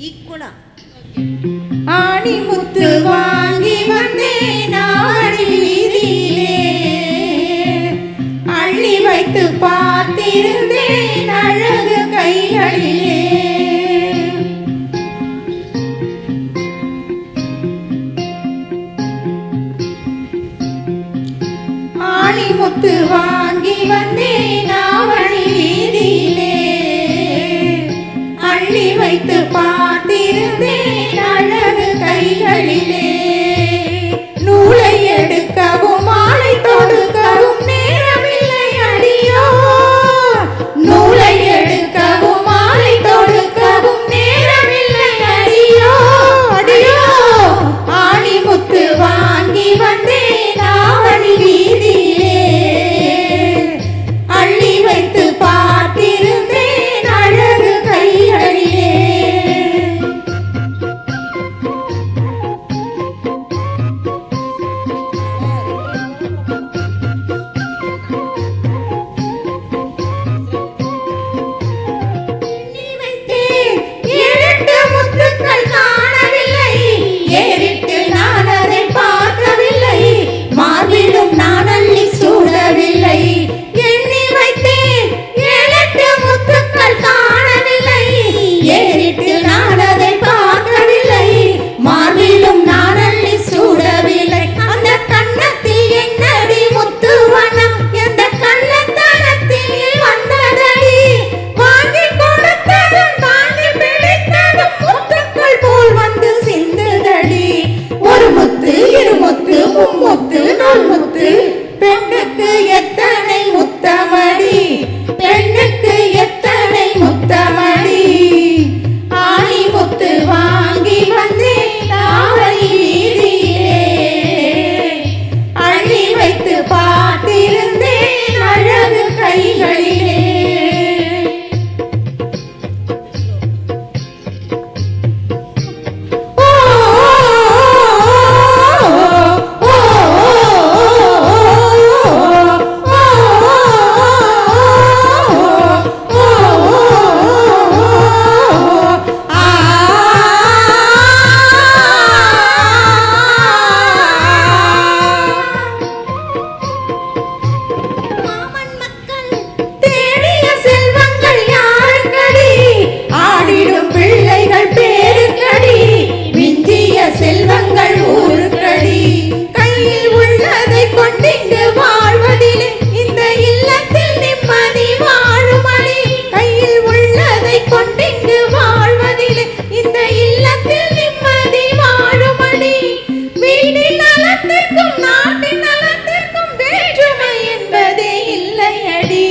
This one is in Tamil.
ஈக்குவலா ஆணி முத்து வாங்கி வந்தேன் ஆடி வீதியிலே, அள்ளி வைத்து பார்த்திருந்தேன் அழகு கைகளிலே. ஆணி முத்து வாங்கி வந்தேன் ஆவணி வீதியிலே, அள்ளி வைத்து பார்த்திருந்தேன் அழகு கைகளிலே. நூலை எடுக்கவும் மாலை தொடுக்கவும் நேரமில்லை அடியோ, நூலை எடுக்கவும் மாலை தொடுக்கவும் நேரமில்லை அடியோ அடியோ. ஆணி முத்து வாங்கி வந்தேன் ஆவணி வீதியிலே, அள்ளி வைத்து பார்த்திருந்தேன் அழகு கைகளிலே. பெண்ணுக்கு எத்தனை முத்தமடி, பெண்ணுக்கு எத்தனை முத்தமடி. ஆணி முத்து வாங்கி வந்தேன் ஆவணி வீதியிலே, அள்ளி வைத்து பார்த்திருந்தேன் அழகு கைகளிலே. செல்வங்கள் ஊருக்கடி, கையில் உள்ளதை கொண்டிங்கு வாழ்வதிலே இந்த இல்லத்தில் நிம்மதி வாழுமடி. கையில் உள்ளதை கொண்டிங்கு வாழ்வதிலே இந்த இல்லத்தில் நிம்மதி வாழுமடி. வீட்டின் நலத்திற்கும் நாட்டின் நலத்திற்கும் வேற்றுமை என்பதே இல்லையடி.